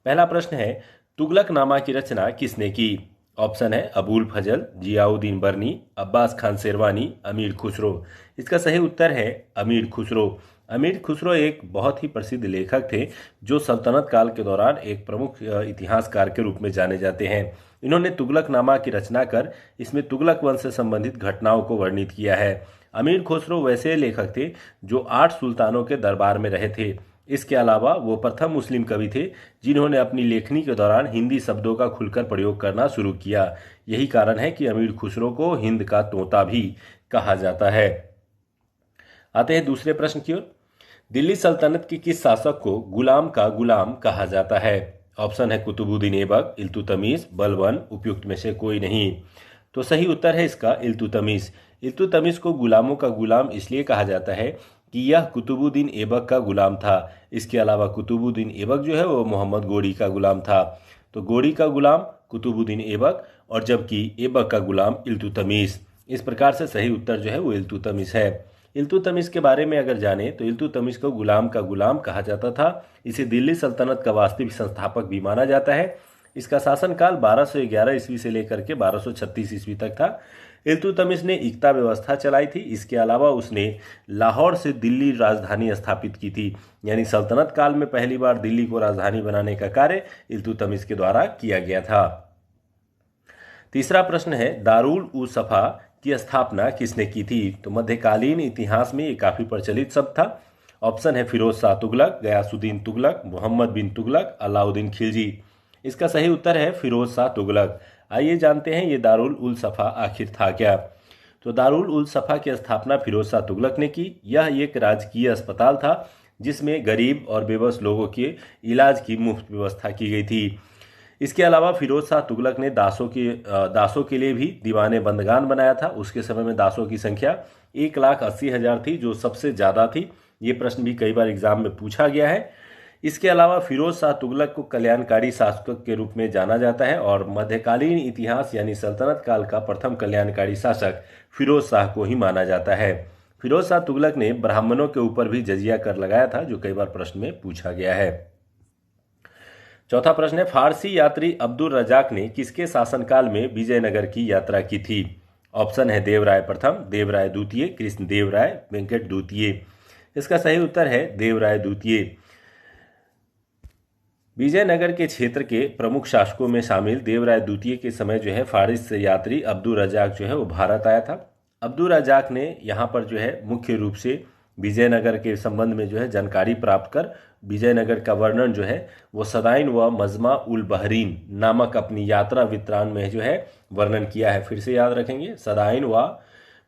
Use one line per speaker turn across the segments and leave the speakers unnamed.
पहला प्रश्न है, तुगलकनामा की रचना किसने की? ऑप्शन है अबुल फजल, जियाउद्दीन बर्नी, अब्बास खान शेरवानी, अमीर खुसरो। इसका सही उत्तर है अमीर खुसरो। अमीर खुसरो एक बहुत ही प्रसिद्ध लेखक थे जो सल्तनत काल के दौरान एक प्रमुख इतिहासकार के रूप में जाने जाते हैं। इन्होंने तुगलकनामा की रचना कर इसमें तुगलक वंश से संबंधित घटनाओं को वर्णित किया है। अमीर खुसरो वैसे लेखक थे जो 8 सुल्तानों के दरबार में रहे थे। इसके अलावा वो प्रथम मुस्लिम कवि थे जिन्होंने अपनी लेखनी के दौरान हिंदी शब्दों का खुलकर प्रयोग करना शुरू किया। यही कारण है कि अमीर खुसरो को हिंद का तोता भी कहा जाता है। आते हैं दूसरे प्रश्न की ओर। दिल्ली सल्तनत के किस शासक को गुलाम का गुलाम कहा जाता है? ऑप्शन है कुतुबुद्दीन ऐबक, इल्तुतमिश, बलबन, उपयुक्त में से कोई नहीं। तो सही उत्तर है इसका इल्तुतमिश। इल्तुतमिश को गुलामों का गुलाम इसलिए कहा जाता है कि यह कुतुबुद्दीन ऐबक का गुलाम था। इसके अलावा कुतुबुद्दीन ऐबक जो है वो मोहम्मद गोरी का गुलाम था। तो गोरी का गुलाम कुतुबुद्दीन ऐबक और जबकि ऐबक का गुलाम इल्तुतमिश। इस प्रकार से सही उत्तर जो है वो इल्तुतमिश है। इल्तुतमिश के बारे में अगर जाने तो इल्तुतमिश को गुलाम का गुलाम कहा जाता था। इसे दिल्ली सल्तनत का वास्तविक संस्थापक भी माना जाता है। इसका शासनकाल 1211 ईस्वी से लेकर के 1236 ईस्वी तक था। इल्तुतमिश ने इक्ता व्यवस्था चलाई थी। इसके अलावा उसने लाहौर से दिल्ली राजधानी स्थापित की थी। यानी सल्तनत काल में पहली बार दिल्ली को राजधानी बनाने का कार्य इल्तुतमिश के द्वारा किया गया था। तीसरा प्रश्न है, दारुल उल सफा की स्थापना किसने की थी? तो मध्यकालीन इतिहास में ये काफी प्रचलित शब्द था। ऑप्शन है फिरोज शाह तुगलक, गयासुद्दीन तुगलक, मोहम्मद बिन तुगलक, अलाउद्दीन खिलजी। इसका सही उत्तर है फिरोज शाह तुगलक। आइए जानते हैं ये दारुल उल सफा आखिर था क्या। तो दारुल उल सफा की स्थापना फिरोज शाह तुगलक ने की। यह एक राजकीय अस्पताल था जिसमें गरीब और बेबस लोगों के इलाज की मुफ्त व्यवस्था की गई थी। इसके अलावा फिरोज शाह तुगलक ने दासों के लिए भी दीवाने बंदगान बनाया था। उसके समय में दासों की संख्या 1,80,000 थी, जो सबसे ज़्यादा थी। ये प्रश्न भी कई बार एग्जाम में पूछा गया है। इसके अलावा फिरोज शाह तुगलक को कल्याणकारी शासक के रूप में जाना जाता है और मध्यकालीन इतिहास यानी सल्तनत काल का प्रथम कल्याणकारी शासक फिरोज शाह को ही माना जाता है। फिरोज शाह तुगलक ने ब्राह्मणों के ऊपर भी जजिया कर लगाया था, जो कई बार प्रश्न में पूछा गया है। चौथा प्रश्न है, फारसी यात्री अब्दुल रजाक ने किसके शासनकाल में विजयनगर की यात्रा की थी? ऑप्शन है देवराय प्रथम, देवराय द्वितीय, कृष्णदेव राय, वेंकट द्वितीय। इसका सही उत्तर है देवराय द्वितीय। विजयनगर के क्षेत्र के प्रमुख शासकों में शामिल देवराय द्वितीय के समय जो है फारस से यात्री अब्दुल रजाक जो है वो भारत आया था। अब्दुल रजाक ने यहाँ पर जो है मुख्य रूप से विजयनगर के संबंध में जो है जानकारी प्राप्त कर विजयनगर का वर्णन जो है वो सदाइन व मजमा उल बहरीन नामक अपनी यात्रा वृत्तांत में जो है वर्णन किया है। फिर से याद रखेंगे, सदाइन व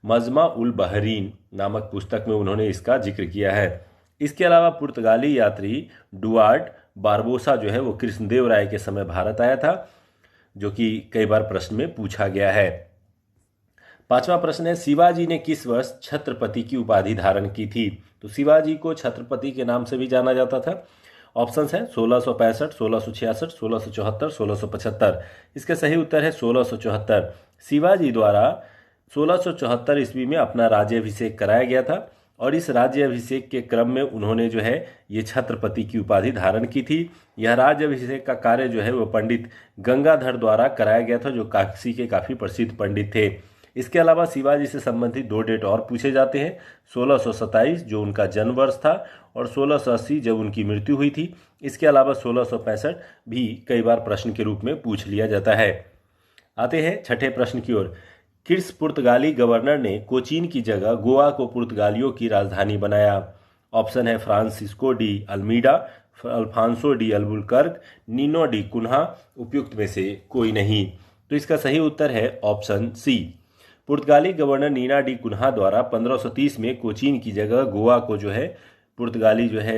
मजमा उल बहरीन नामक पुस्तक में उन्होंने इसका जिक्र किया है। इसके अलावा पुर्तगाली यात्री डुआर्ट बारबोसा जो है वो कृष्णदेव राय के समय भारत आया था, जो कि कई बार प्रश्न में पूछा गया है। पांचवा प्रश्न है, शिवाजी ने किस वर्ष छत्रपति की उपाधि धारण की थी? तो शिवाजी को छत्रपति के नाम से भी जाना जाता था। ऑप्शंस हैं 1665, 1666, 1674, 1675। इसका सही उत्तर है 1674। शिवाजी द्वारा 1674 ईस्वी में अपना राज्याभिषेक कराया गया था और इस राज्याभिषेक के क्रम में उन्होंने जो है ये छत्रपति की उपाधि धारण की थी। यह राज्याभिषेक का कार्य जो है वो पंडित गंगाधर द्वारा कराया गया था, जो काशी के काफ़ी प्रसिद्ध पंडित थे। इसके अलावा शिवाजी से संबंधित 2 डेट और पूछे जाते हैं, 1627 जो उनका जन्म वर्ष था और 1680 जब उनकी मृत्यु हुई थी। इसके अलावा 1665 भी कई बार प्रश्न के रूप में पूछ लिया जाता है। आते हैं छठे प्रश्न की ओर। किस पुर्तगाली गवर्नर ने कोचीन की जगह गोवा को पुर्तगालियों की राजधानी बनाया? ऑप्शन है Francisco de Almeida, Alfonso de Albuquerque, Nuno da Cunha, उपयुक्त में से कोई नहीं। तो इसका सही उत्तर है ऑप्शन सी। पुर्तगाली गवर्नर नीना डी कुन्हा द्वारा 1530 में कोचीन की जगह गोवा को जो है पुर्तगाली जो है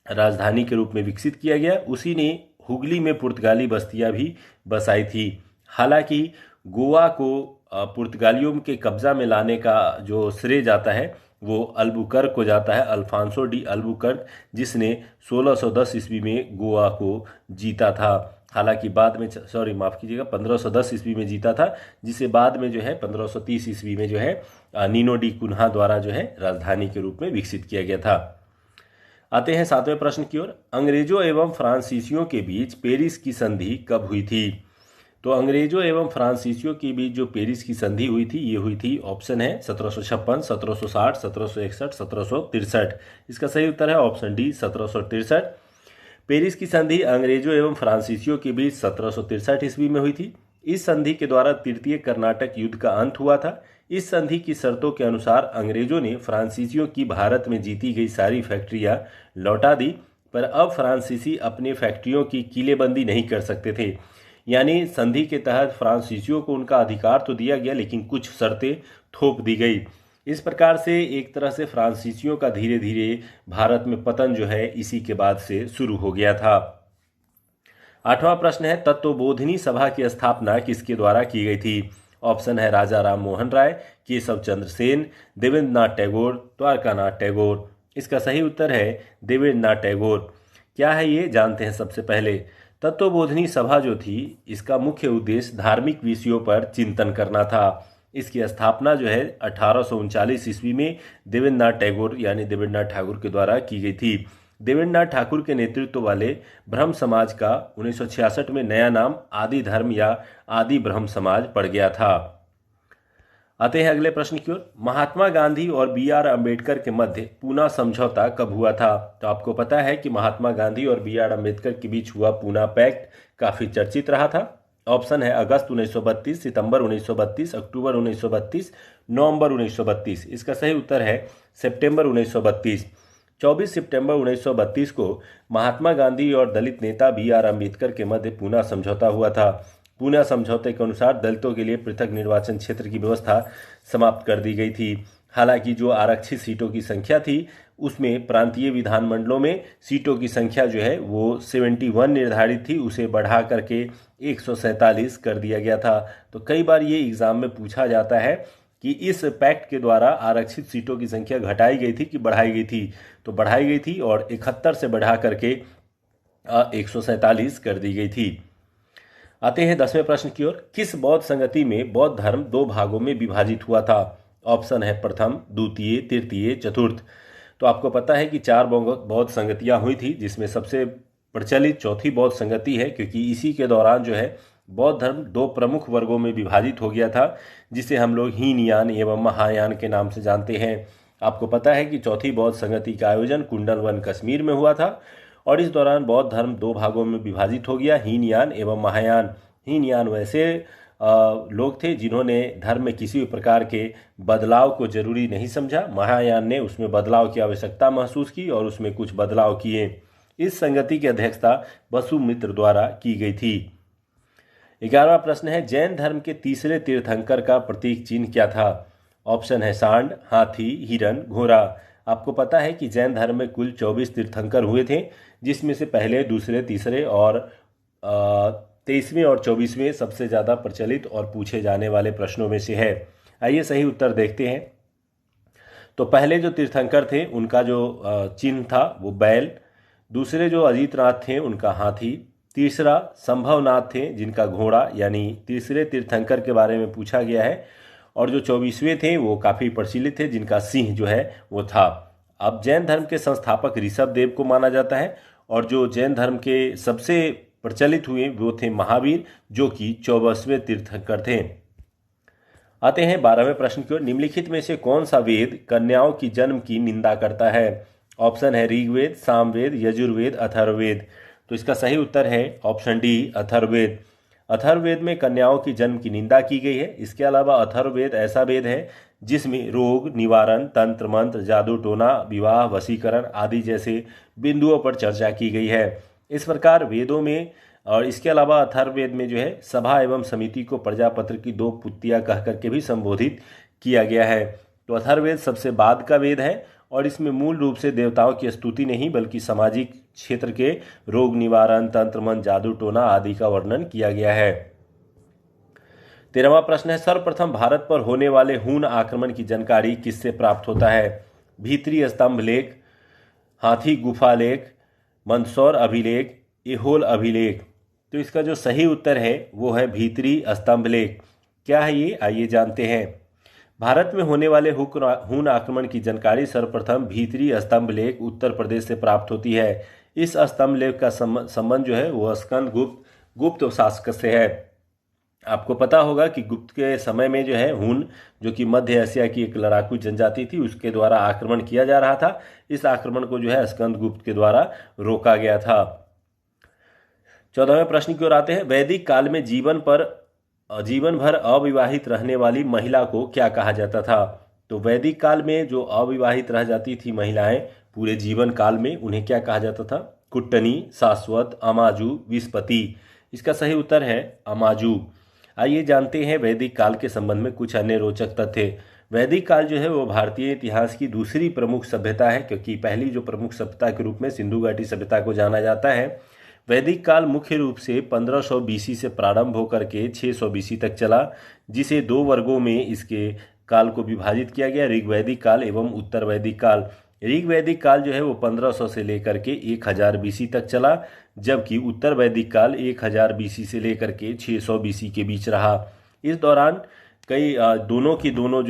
राजधानी के रूप में विकसित किया गया। उसी ने हुगली में पुर्तगाली बस्तियां भी बसाई थी। हालांकि गोवा को पुर्तगालियों के कब्जा में लाने का जो श्रेय जाता है वो अल्बुकर्क को जाता है, अल्फांसो डी अल्बुकर्क, जिसने 1610 ईस्वी में गोवा को जीता था। हालांकि बाद में 1510 ईस्वी में जीता था, जिसे बाद में जो है 1530 ईस्वी में जो है नीनो डी कुन्हा द्वारा जो है राजधानी के रूप में विकसित किया गया था। आते हैं 7वें प्रश्न की ओर। अंग्रेजों एवं फ्रांसीसियों के बीच पेरिस की संधि कब हुई थी? तो अंग्रेजों एवं फ्रांसीसियों के बीच जो पेरिस की संधि हुई थी, ये हुई थी, ऑप्शन है 1756, 1760, 1761, 1763। इसका सही उत्तर है ऑप्शन डी 1763। पेरिस की संधि अंग्रेजों एवं फ्रांसीसियों के बीच 1763 ईस्वी में हुई थी। इस संधि के द्वारा तृतीय कर्नाटक युद्ध का अंत हुआ था। इस संधि की शर्तों के अनुसार अंग्रेजों ने फ्रांसीसियों की भारत में जीती गई सारी फैक्ट्रियां लौटा दी, पर अब फ्रांसीसी अपने फैक्ट्रियों की किलेबंदी नहीं कर सकते थे। यानी संधि के तहत फ्रांसीसियों को उनका अधिकार तो दिया गया, लेकिन कुछ शर्तें थोप दी गई। इस प्रकार से एक तरह से फ्रांसीसियों का धीरे धीरे भारत में पतन जो है इसी के बाद से शुरू हो गया था। 8वां प्रश्न है, तत्वबोधिनी सभा की स्थापना किसके द्वारा की गई थी? ऑप्शन है राजा राम मोहन राय, केशव चंद्र सेन, देवेंद्र नाथ टैगोर, द्वारकानाथ टैगोर। इसका सही उत्तर है देवेंद्र नाथ टैगोर। क्या है ये, जानते हैं। सबसे पहले तत्वबोधिनी सभा जो थी, इसका मुख्य उद्देश्य धार्मिक विषयों पर चिंतन करना था। इसकी स्थापना जो है 1839 ईस्वी में देवेंद्र नाथ टैगोर यानी देवेंद्र नाथ ठाकुर के द्वारा की गई थी। देवेंद्र नाथ ठाकुर के नेतृत्व वाले ब्रह्म समाज का 1966 में नया नाम आदि धर्म या आदि ब्रह्म समाज पड़ गया था। आते हैं अगले प्रश्न की ओर। महात्मा गांधी और बी.आर. अम्बेडकर के मध्य पूना समझौता कब हुआ था? तो आपको पता है कि महात्मा गांधी और बी.आर. अम्बेडकर के बीच हुआ पूना पैक्ट काफी चर्चित रहा था। ऑप्शन है अगस्त 1932, सितंबर 1932, अक्टूबर 1932, नवंबर 1932। इसका सही उत्तर है सितंबर 1932। 24 सितंबर 1932 को महात्मा गांधी और दलित नेता बी.आर. अम्बेडकर के मध्य पूना समझौता हुआ था। पूना समझौते के अनुसार दलितों के लिए पृथक निर्वाचन क्षेत्र की व्यवस्था समाप्त कर दी गई थी। हालांकि जो आरक्षित सीटों की संख्या थी, उसमें प्रांतीय विधानमंडलों में सीटों की संख्या जो है वो 71 निर्धारित थी, उसे बढ़ा करके 147 कर दिया गया था। तो कई बार ये एग्जाम में पूछा जाता है कि इस पैक्ट के द्वारा आरक्षित सीटों की संख्या घटाई गई थी कि बढ़ाई गई थी? तो बढ़ाई गई थी और 71 से बढ़ा करके 147 कर दी गई थी। आते हैं 10वें प्रश्न की ओर। किस बौद्ध संगति में बौद्ध धर्म दो भागों में विभाजित हुआ था? ऑप्शन है प्रथम, द्वितीय, तृतीय, चतुर्थ। तो आपको पता है कि 4 बौद्ध संगतियां हुई थी, जिसमें सबसे प्रचलित चौथी बौद्ध संगति है, क्योंकि इसी के दौरान जो है बौद्ध धर्म 2 प्रमुख वर्गों में विभाजित हो गया था, जिसे हम लोग हीनयान एवं महायान के नाम से जानते हैं। आपको पता है कि चौथी बौद्ध संगति का आयोजन कुंडलवन कश्मीर में हुआ था और इस दौरान बौद्ध धर्म 2 भागों में विभाजित हो गया, हीनयान एवं महायान। हीनयान वैसे लोग थे जिन्होंने धर्म में किसी भी प्रकार के बदलाव को जरूरी नहीं समझा। महायान ने उसमें बदलाव की आवश्यकता महसूस की और उसमें कुछ बदलाव किए। इस संगति की अध्यक्षता वसुमित्र द्वारा की गई थी। 11वां प्रश्न है, जैन धर्म के तीसरे तीर्थंकर का प्रतीक चिन्ह क्या था? ऑप्शन है सांड, हाथी, हिरन, घोड़ा। आपको पता है कि जैन धर्म में कुल 24 तीर्थंकर हुए थे, जिसमें से पहले, दूसरे, तीसरे और 23वें और 24वें सबसे ज़्यादा प्रचलित और पूछे जाने वाले प्रश्नों में से है। आइए सही उत्तर देखते हैं। तो पहले जो तीर्थंकर थे उनका जो चिन्ह था वो बैल, दूसरे जो अजीतनाथ थे उनका हाथी, तीसरा संभवनाथ थे जिनका घोड़ा, यानी तीसरे तीर्थंकर के बारे में पूछा गया है, और जो 24वें थे वो काफ़ी प्रचलित थे जिनका सिंह जो है वो था। अब जैन धर्म के संस्थापक ऋषभ देव को माना जाता है और जो जैन धर्म के सबसे प्रचलित हुए वो थे महावीर, जो कि 24वें तीर्थंकर थे। आते हैं 12वें प्रश्न की ओर। निम्नलिखित में से कौन सा वेद कन्याओं की जन्म की निंदा करता है? ऑप्शन है ऋग्वेद, सामवेद, यजुर्वेद, अथर्ववेद। तो इसका सही उत्तर है ऑप्शन डी, अथर्ववेद। अथर्ववेद में कन्याओं की जन्म की निंदा की गई है। इसके अलावा अथर्ववेद ऐसा वेद है जिसमें रोग निवारण, तंत्र मंत्र, जादू टोना, विवाह, वशीकरण आदि जैसे बिंदुओं पर चर्चा की गई है। इस प्रकार वेदों में और इसके अलावा अथर्ववेद में जो है सभा एवं समिति को प्रजापत्र की 2 पुत्रियां कह करके भी संबोधित किया गया है। तो अथर्ववेद सबसे बाद का वेद है और इसमें मूल रूप से देवताओं की स्तुति नहीं बल्कि सामाजिक क्षेत्र के रोग निवारण, तंत्र मंत्र, जादू टोना आदि का वर्णन किया गया है। 13वां प्रश्न है, सर्वप्रथम भारत पर होने वाले हूण आक्रमण की जानकारी किससे प्राप्त होता है? भीतरी स्तंभ लेख, हाथी गुफा लेख, मंदसौर अभिलेख, ऐहोल अभिलेख। तो इसका जो सही उत्तर है वो है भीतरी स्तंभ लेख। क्या है ये, आइए जानते हैं। भारत में होने वाले हून आक्रमण की जानकारी सर्वप्रथम भीतरी स्तंभ लेख उत्तर प्रदेश से प्राप्त होती है। इस स्तंभ लेख का संबंध जो है वो स्कंद गुप्त शासक से है। आपको पता होगा कि गुप्त के समय में जो है हून, जो कि मध्य एशिया की एक लड़ाकू जनजाति थी, उसके द्वारा आक्रमण किया जा रहा था। इस आक्रमण को जो है स्कंद गुप्त के द्वारा रोका गया था। 14वें प्रश्न की ओर आते हैं। वैदिक काल में जीवन भर अविवाहित रहने वाली महिला को क्या कहा जाता था? तो वैदिक काल में जो अविवाहित रह जाती थी महिलाएं पूरे जीवन काल में, उन्हें क्या कहा जाता था? कुट्टनी, शाश्वत, अमाजू, विस्पति। इसका सही उत्तर है अमाजू। आइए जानते हैं वैदिक काल के संबंध में कुछ अन्य रोचक तथ्य। वैदिक काल जो है वो भारतीय इतिहास की दूसरी प्रमुख सभ्यता है, क्योंकि पहली जो प्रमुख सभ्यता के रूप में सिंधु घाटी सभ्यता को जाना जाता है। वैदिक काल मुख्य रूप से 1500 बीसी से प्रारंभ होकर के 600 बीसी तक चला, जिसे दो वर्गों में इसके काल को विभाजित किया गया, ऋग्वैदिक काल एवं उत्तर वैदिक काल। ऋग्वैदिक काल जो है वो 1500 से लेकर के 1000 बीसी तक चला, जबकि उत्तर वैदिक काल 1000 बीसी से लेकर के 600 बीसी के बीच रहा। इस दौरान कई दोनों की दोनों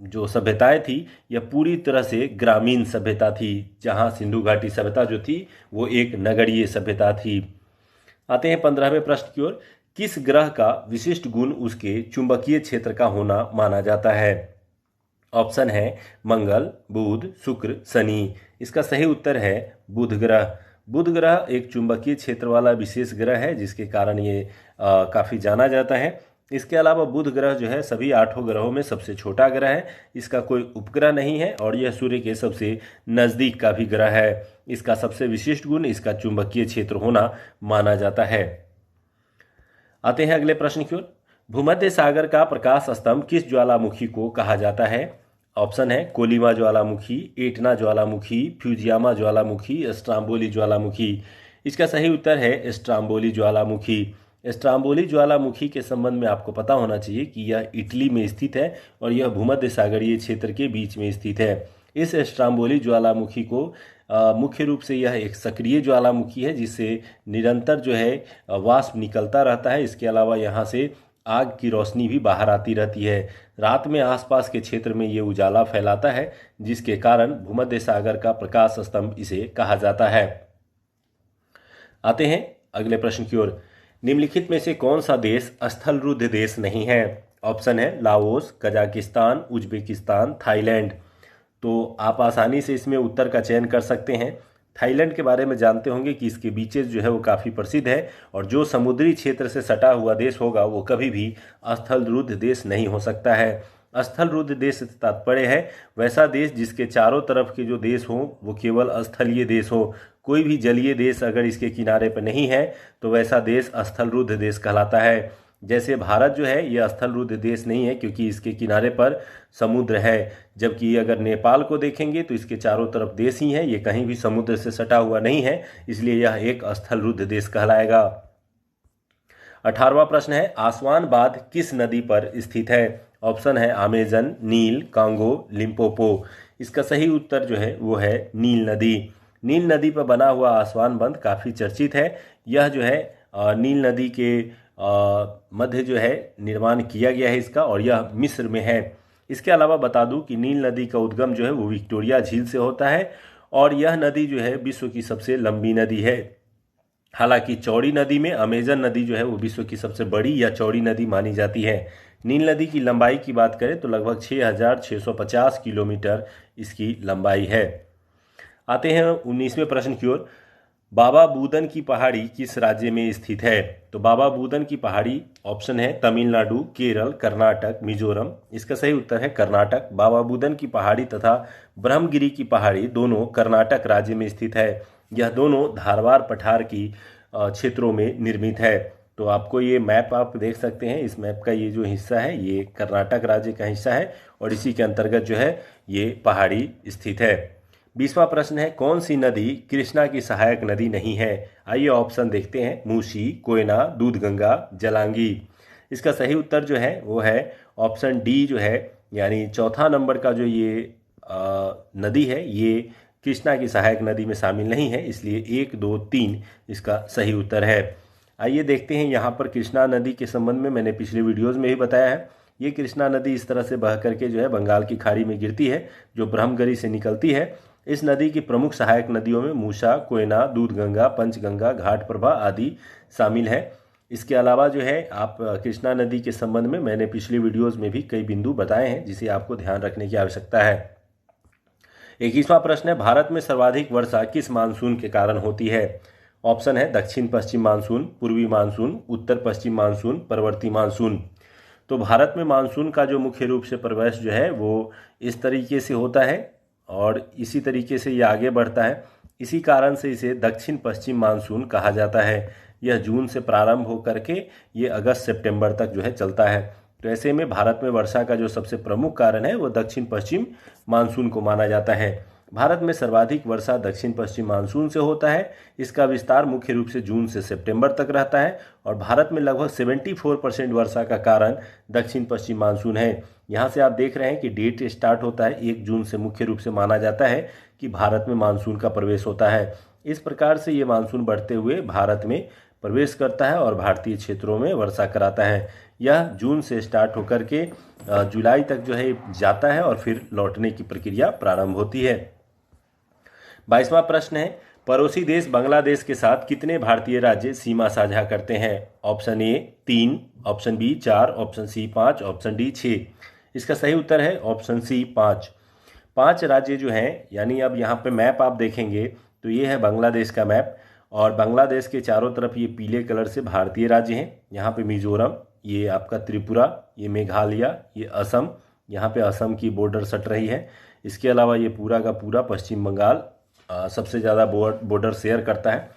जो सभ्यताएं थी यह पूरी तरह से ग्रामीण सभ्यता थी, जहां सिंधु घाटी सभ्यता जो थी वो एक नगरीय सभ्यता थी। आते हैं 15वें प्रश्न की ओर। किस ग्रह का विशिष्ट गुण उसके चुंबकीय क्षेत्र का होना माना जाता है? ऑप्शन है मंगल, बुध, शुक्र, शनि। इसका सही उत्तर है बुध ग्रह। बुध ग्रह एक चुंबकीय क्षेत्र वाला विशेष ग्रह है, जिसके कारण ये काफ़ी जाना जाता है। इसके अलावा बुध ग्रह जो है सभी 8 ग्रहों में सबसे छोटा ग्रह है। इसका कोई उपग्रह नहीं है और यह सूर्य के सबसे नज़दीक का भी ग्रह है। इसका सबसे विशिष्ट गुण इसका चुंबकीय क्षेत्र होना माना जाता है। आते हैं अगले प्रश्न की ओर। भूमध्य सागर का प्रकाश स्तंभ किस ज्वालामुखी को कहा जाता है? ऑप्शन है कोलिमा ज्वालामुखी, एटना ज्वालामुखी, फ्यूजियामा ज्वालामुखी, स्ट्राम्बोली ज्वालामुखी। इसका सही उत्तर है स्ट्राम्बोली ज्वालामुखी। स्ट्राम्बोली ज्वालामुखी के संबंध में आपको पता होना चाहिए कि यह इटली में स्थित है और यह भूमध्य सागरीय क्षेत्र के बीच में स्थित है। इस स्ट्राम्बोली ज्वालामुखी को मुख्य रूप से यह एक सक्रिय ज्वालामुखी है, जिससे निरंतर जो है वाष्प निकलता रहता है। इसके अलावा यहाँ से आग की रोशनी भी बाहर आती रहती है। रात में आसपास के क्षेत्र में ये उजाला फैलाता है, जिसके कारण भूमध्य सागर का प्रकाश स्तंभ इसे कहा जाता है। आते हैं अगले प्रश्न की ओर। निम्नलिखित में से कौन सा देश स्थलरुद्ध देश नहीं है? ऑप्शन है लाओस, कजाकिस्तान, उज्बेकिस्तान, थाईलैंड। तो आप आसानी से इसमें उत्तर का चयन कर सकते हैं। थाईलैंड के बारे में जानते होंगे कि इसके बीचेस जो है वो काफ़ी प्रसिद्ध है, और जो समुद्री क्षेत्र से सटा हुआ देश होगा वो कभी भी स्थलरुद्ध देश नहीं हो सकता है। स्थलरुद्ध देश से तात्पर्य है वैसा देश जिसके चारों तरफ के जो देश हों वो केवल स्थलीय देश हो। कोई भी जलीय देश अगर इसके किनारे पर नहीं है तो वैसा देश स्थलरुद्ध देश कहलाता है। जैसे भारत जो है यह स्थलरुद्ध देश नहीं है, क्योंकि इसके किनारे पर समुद्र है, जबकि अगर नेपाल को देखेंगे तो इसके चारों तरफ देश ही है, ये कहीं भी समुद्र से सटा हुआ नहीं है, इसलिए यह एक स्थलरुद्ध देश कहलाएगा। 18वां प्रश्न है आसवान बांध किस नदी पर स्थित है? ऑप्शन है अमेजन, नील, कांगो, लिम्पोपो। इसका सही उत्तर जो है वो है नील नदी। नील नदी पर बना हुआ आसवान बांध काफ़ी चर्चित है। यह जो है नील नदी के मध्य जो है निर्माण किया गया है इसका, और यह मिस्र में है। इसके अलावा बता दूं कि नील नदी का उद्गम जो है वो विक्टोरिया झील से होता है, और यह नदी जो है विश्व की सबसे लंबी नदी है। हालांकि चौड़ी नदी में अमेजन नदी जो है वो विश्व की सबसे बड़ी या चौड़ी नदी मानी जाती है। नील नदी की लंबाई की बात करें तो लगभग 6650 किलोमीटर इसकी लंबाई है। आते हैं 19वें प्रश्न की ओर। बाबा बूदन की पहाड़ी किस राज्य में स्थित है? तो बाबा बूदन की पहाड़ी ऑप्शन है तमिलनाडु, केरल, कर्नाटक, मिजोरम। इसका सही उत्तर है कर्नाटक। बाबा बूदन की पहाड़ी तथा ब्रह्मगिरी की पहाड़ी दोनों कर्नाटक राज्य में स्थित है। यह दोनों धारवाड़ पठार की क्षेत्रों में निर्मित है। तो आपको ये मैप आप देख सकते हैं, इस मैप का ये जो हिस्सा है ये कर्नाटक राज्य का हिस्सा है, और इसी के अंतर्गत जो है ये पहाड़ी स्थित है। 20वां प्रश्न है कौन सी नदी कृष्णा की सहायक नदी नहीं है? आइए ऑप्शन देखते हैं मूसी, कोयना, दूधगंगा, जलांगी। इसका सही उत्तर जो है वो है ऑप्शन डी जो है, यानी चौथा नंबर का जो ये नदी है ये कृष्णा की सहायक नदी में शामिल नहीं है, इसलिए 1, 2, 3 इसका सही उत्तर है। आइए देखते हैं यहाँ पर कृष्णा नदी के संबंध में मैंने पिछले वीडियोज़ में ही बताया है ये कृष्णा नदी इस तरह से बह करके जो है बंगाल की खाड़ी में गिरती है, जो ब्रह्मगिरी से निकलती है। इस नदी की प्रमुख सहायक नदियों में मूसा, कोयना, दूधगंगा, पंचगंगा, घाटप्रभा आदि शामिल है। इसके अलावा जो है आप कृष्णा नदी के संबंध में मैंने पिछली वीडियोज़ में भी कई बिंदु बताए हैं, जिसे आपको ध्यान रखने की आवश्यकता है। 21वां प्रश्न है, भारत में सर्वाधिक वर्षा किस मानसून के कारण होती है? ऑप्शन है दक्षिण पश्चिम मानसून, पूर्वी मानसून, उत्तर पश्चिम मानसून, परवर्ती मानसून। तो भारत में मानसून का जो मुख्य रूप से प्रवेश जो है वो इस तरीके से होता है और इसी तरीके से ये आगे बढ़ता है। इसी कारण से इसे दक्षिण पश्चिम मानसून कहा जाता है। यह जून से प्रारंभ होकर के ये अगस्त सितंबर तक जो है चलता है। तो ऐसे में भारत में वर्षा का जो सबसे प्रमुख कारण है वो दक्षिण पश्चिम मानसून को माना जाता है। भारत में सर्वाधिक वर्षा दक्षिण पश्चिम मानसून से होता है। इसका विस्तार मुख्य रूप से जून से सितंबर तक रहता है और भारत में लगभग 74% वर्षा का कारण दक्षिण पश्चिम मानसून है। यहाँ से आप देख रहे हैं कि डेट स्टार्ट होता है 1 जून से मुख्य रूप से माना जाता है कि भारत में मानसून का प्रवेश होता है। इस प्रकार से ये मानसून बढ़ते हुए भारत में प्रवेश करता है और भारतीय क्षेत्रों में वर्षा कराता है। यह जून से स्टार्ट होकर के जुलाई तक जो है जाता है और फिर लौटने की प्रक्रिया प्रारंभ होती है। 22वां प्रश्न है, पड़ोसी देश बांग्लादेश के साथ कितने भारतीय राज्य सीमा साझा करते हैं? Option A 3, option B 4, option C 5, option D 6। इसका सही उत्तर है ऑप्शन सी 5। 5 राज्य जो हैं, यानी अब यहाँ पे मैप आप देखेंगे तो ये है बांग्लादेश का मैप और बांग्लादेश के चारों तरफ ये पीले कलर से भारतीय राज्य हैं। यहाँ पे मिजोरम, ये आपका त्रिपुरा, ये मेघालय, ये असम, यहाँ पे असम की बॉर्डर सट रही है। इसके अलावा ये पूरा का पूरा पश्चिम बंगाल सबसे ज़्यादा बॉर्डर शेयर करता है।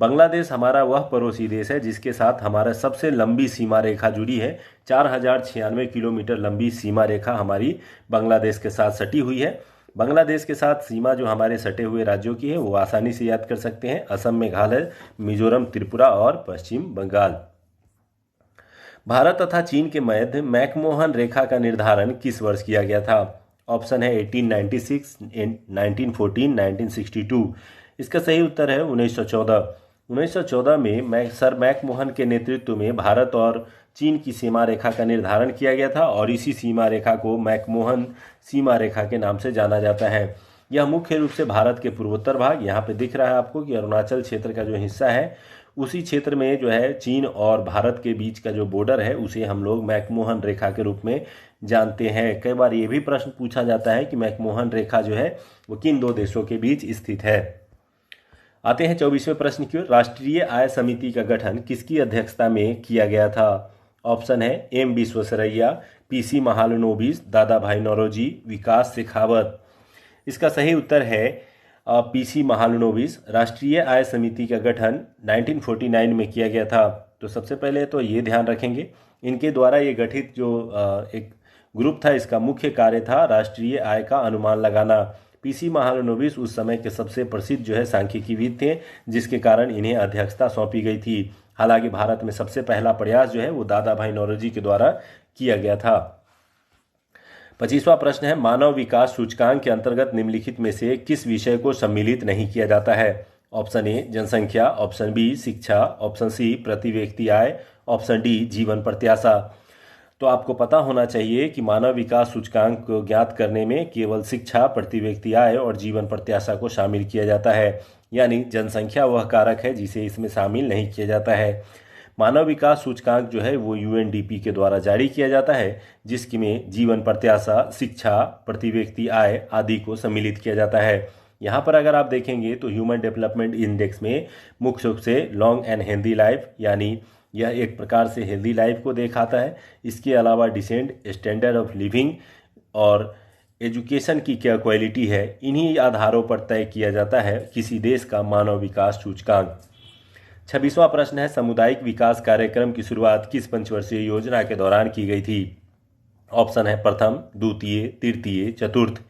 बांग्लादेश हमारा वह पड़ोसी देश है जिसके साथ हमारा सबसे लंबी सीमा रेखा जुड़ी है। 4096 किलोमीटर लंबी सीमा रेखा हमारी बांग्लादेश के साथ सटी हुई है। बांग्लादेश के साथ सीमा जो हमारे सटे हुए राज्यों की है वो आसानी से याद कर सकते हैं, असम, मेघालय, मिजोरम, त्रिपुरा और पश्चिम बंगाल। भारत तथा चीन के मध्य मैकमोहन रेखा का निर्धारण किस वर्ष किया गया था? ऑप्शन है 1896, 1914, 1962। इसका सही उत्तर है 1914। 1914 में सर मैकमोहन के नेतृत्व में भारत और चीन की सीमा रेखा का निर्धारण किया गया था और इसी सीमा रेखा को मैकमोहन सीमा रेखा के नाम से जाना जाता है। यह मुख्य रूप से भारत के पूर्वोत्तर भाग, यहाँ पे दिख रहा है आपको कि अरुणाचल क्षेत्र का जो हिस्सा है उसी क्षेत्र में जो है चीन और भारत के बीच का जो बॉर्डर है उसे हम लोग मैकमोहन रेखा के रूप में जानते हैं। कई बार ये भी प्रश्न पूछा जाता है कि मैकमोहन रेखा जो है वो किन दो देशों के बीच स्थित है। आते हैं 24वें प्रश्न की ओर। राष्ट्रीय आय समिति का गठन किसकी अध्यक्षता में किया गया था? ऑप्शन है एम विश्वेश्वरैया, पीसी महालनोबिस, दादा भाई नौरोजी, विकास शेखावत। इसका सही उत्तर है पीसी महालनोबिस। राष्ट्रीय आय समिति का गठन 1949 में किया गया था। तो सबसे पहले तो ये ध्यान रखेंगे, इनके द्वारा ये गठित जो एक ग्रुप था इसका मुख्य कार्य था राष्ट्रीय आय का अनुमान लगाना। पीसी महालनोबिस उस समय के सबसे प्रसिद्ध जो है सांख्यिकीविद थे, जिसके कारण इन्हें अध्यक्षता सौंपी गई थी। हालांकि भारत में सबसे पहला प्रयास जो है वो दादा भाई नौरोजी के द्वारा किया गया था। 25वां प्रश्न है, मानव विकास सूचकांक के अंतर्गत निम्नलिखित में से किस विषय को सम्मिलित नहीं किया जाता है? ऑप्शन ए जनसंख्या, ऑप्शन बी शिक्षा, ऑप्शन सी प्रति व्यक्ति आय, ऑप्शन डी जीवन प्रत्याशा। तो आपको पता होना चाहिए कि मानव विकास सूचकांक को ज्ञात करने में केवल शिक्षा, प्रति व्यक्ति आय और जीवन प्रत्याशा को शामिल किया जाता है, यानी जनसंख्या वह कारक है जिसे इसमें शामिल नहीं किया जाता है। मानव विकास सूचकांक जो है वो यूएनडीपी के द्वारा जारी किया जाता है, जिसमें जीवन प्रत्याशा, शिक्षा, प्रति व्यक्ति आय आदि को सम्मिलित किया जाता है। यहाँ पर अगर आप देखेंगे तो ह्यूमन डेवलपमेंट इंडेक्स में मुख्य रूप से लॉन्ग एंड हेल्दी लाइफ, यानी यह एक प्रकार से हेल्दी लाइफ को दिखाता है। इसके अलावा डिसेंट, स्टैंडर्ड ऑफ लिविंग और एजुकेशन की क्या क्वालिटी है, इन्हीं आधारों पर तय किया जाता है किसी देश का मानव विकास सूचकांक। 26वां प्रश्न है, सामुदायिक विकास कार्यक्रम की शुरुआत किस पंचवर्षीय योजना के दौरान की गई थी? ऑप्शन है प्रथम, द्वितीय, तृतीय, चतुर्थ।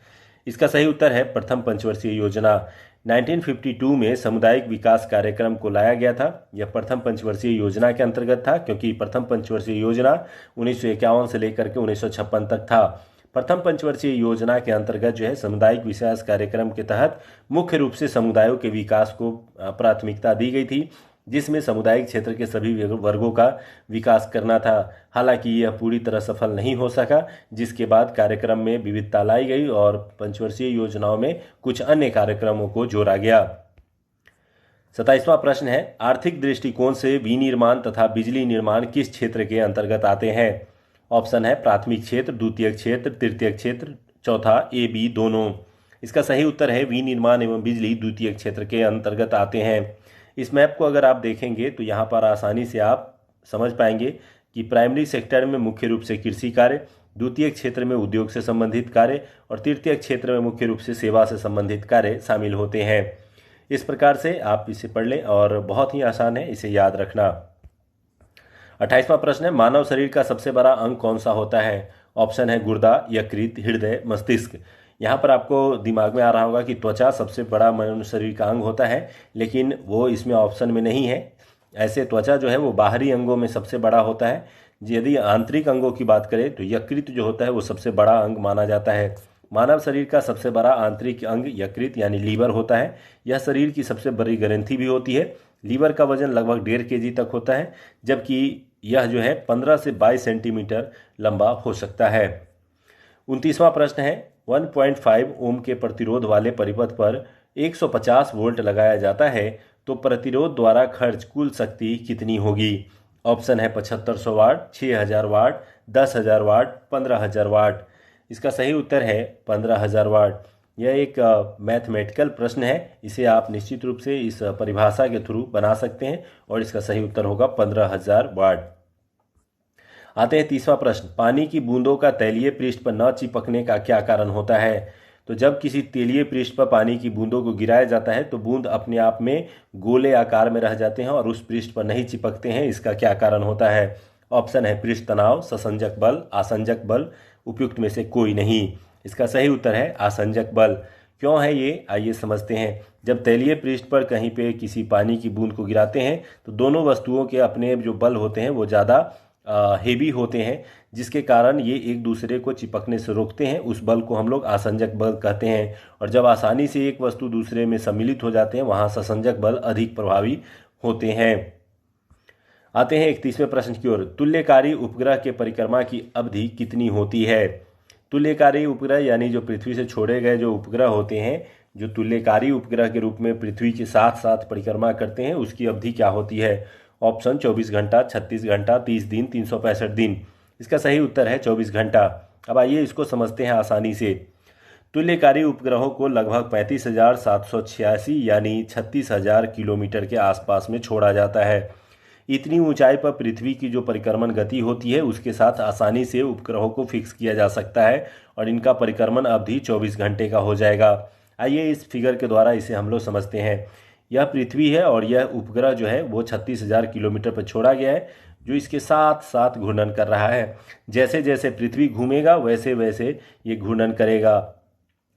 इसका सही उत्तर है प्रथम पंचवर्षीय योजना। 1952 में सामुदायिक विकास कार्यक्रम को लाया गया था। यह प्रथम पंचवर्षीय योजना के अंतर्गत था, क्योंकि प्रथम पंचवर्षीय योजना 1951 से लेकर के 1956 तक था। प्रथम पंचवर्षीय योजना के अंतर्गत जो है सामुदायिक विकास कार्यक्रम के तहत मुख्य रूप से समुदायों के विकास को प्राथमिकता दी गई थी। जिसमें सामुदायिक क्षेत्र के सभी वर्गों का विकास करना था। हालांकि यह पूरी तरह सफल नहीं हो सका, जिसके बाद कार्यक्रम में विविधता लाई गई और पंचवर्षीय योजनाओं में कुछ अन्य कार्यक्रमों को जोड़ा गया। 27वां प्रश्न है, आर्थिक दृष्टिकोण से विनिर्माण तथा बिजली निर्माण किस क्षेत्र के अंतर्गत आते हैं? ऑप्शन है प्राथमिक क्षेत्र, द्वितीयक क्षेत्र, तृतीयक क्षेत्र, चौथा ए बी दोनों। इसका सही उत्तर है विनिर्माण एवं बिजली द्वितीयक क्षेत्र के अंतर्गत आते हैं। इस मैप को अगर आप देखेंगे तो यहाँ पर आसानी से आप समझ पाएंगे कि प्राइमरी सेक्टर में मुख्य रूप से कृषि कार्य, द्वितीयक क्षेत्र में उद्योग से संबंधित कार्य और तृतीयक क्षेत्र में मुख्य रूप से सेवा से संबंधित कार्य शामिल होते हैं। इस प्रकार से आप इसे पढ़ लें और बहुत ही आसान है, इसे याद रखना। 28वां प्रश्न है, मानव शरीर का सबसे बड़ा अंग कौन सा होता है? ऑप्शन है गुर्दा, यकृत, हृदय, मस्तिष्क। यहाँ पर आपको दिमाग में आ रहा होगा कि त्वचा सबसे बड़ा मानव शरीर का अंग होता है, लेकिन वो इसमें ऑप्शन में नहीं है। ऐसे त्वचा जो है वो बाहरी अंगों में सबसे बड़ा होता है। यदि आंतरिक अंगों की बात करें तो यकृत जो होता है वो सबसे बड़ा अंग माना जाता है। मानव शरीर का सबसे बड़ा आंतरिक अंग यकृत यानी लीवर होता है। यह शरीर की सबसे बड़ी ग्रंथि भी होती है। लीवर का वजन लगभग 1.5 kg तक होता है, जबकि यह जो है 15 से 22 सेंटीमीटर लंबा हो सकता है। 29वां प्रश्न है, 1.5 ओम के प्रतिरोध वाले परिपथ पर 150 वोल्ट लगाया जाता है तो प्रतिरोध द्वारा खर्च कुल शक्ति कितनी होगी? ऑप्शन है 7500 वाट, 6000 वाट, 10,000 वाट, 15,000 वाट। इसका सही उत्तर है 15,000 वाट। यह एक मैथमेटिकल प्रश्न है, इसे आप निश्चित रूप से इस परिभाषा के थ्रू बना सकते हैं और इसका सही उत्तर होगा 15,000 वाट। आते हैं 30वां प्रश्न, पानी की बूंदों का तैलीय पृष्ठ पर न चिपकने का क्या कारण होता है? तो जब किसी तेलीय पृष्ठ पर पानी की बूंदों को गिराया जाता है तो बूंद अपने आप में गोले आकार में रह जाते हैं और उस पृष्ठ पर नहीं चिपकते हैं। इसका क्या कारण होता है? ऑप्शन है पृष्ठ तनाव, ससंजक बल, आसंजक बल, उपयुक्त में से कोई नहीं। इसका सही उत्तर है आसंजक बल। क्यों है ये, आइए समझते हैं। जब तैलीय पृष्ठ पर कहीं पे किसी पानी की बूंद को गिराते हैं तो दोनों वस्तुओं के अपने जो बल होते हैं वो ज़्यादा हेवी होते हैं, जिसके कारण ये एक दूसरे को चिपकने से रोकते हैं। उस बल को हम लोग आसंजक बल कहते हैं। और जब आसानी से एक वस्तु दूसरे में सम्मिलित हो जाते हैं वहाँ ससंजक बल अधिक प्रभावी होते हैं। आते हैं 31वें प्रश्न की ओर, तुल्यकारी उपग्रह के परिक्रमा की अवधि कितनी होती है? तुल्यकारी उपग्रह यानी जो पृथ्वी से छोड़े गए जो उपग्रह होते हैं, जो तुल्यकारी उपग्रह के रूप में पृथ्वी के साथ साथ परिक्रमा करते हैं, उसकी अवधि क्या होती है? ऑप्शन 24 घंटा, 36 घंटा, 30 दिन, 365 दिन। इसका सही उत्तर है 24 घंटा। अब आइए इसको समझते हैं आसानी से। तुल्यकारी उपग्रहों को लगभग 35,786 यानी 36,000 किलोमीटर के आसपास में छोड़ा जाता है। इतनी ऊंचाई पर पृथ्वी की जो परिक्रमण गति होती है उसके साथ आसानी से उपग्रहों को फिक्स किया जा सकता है और इनका परिक्रमण अवधि 24 घंटे का हो जाएगा। आइए इस फिगर के द्वारा इसे हम लोग समझते हैं। यह पृथ्वी है और यह उपग्रह जो है वो 36,000 किलोमीटर पर छोड़ा गया है, जो इसके साथ साथ घूर्णन कर रहा है। जैसे जैसे पृथ्वी घूमेगा वैसे वैसे ये घूर्णन करेगा।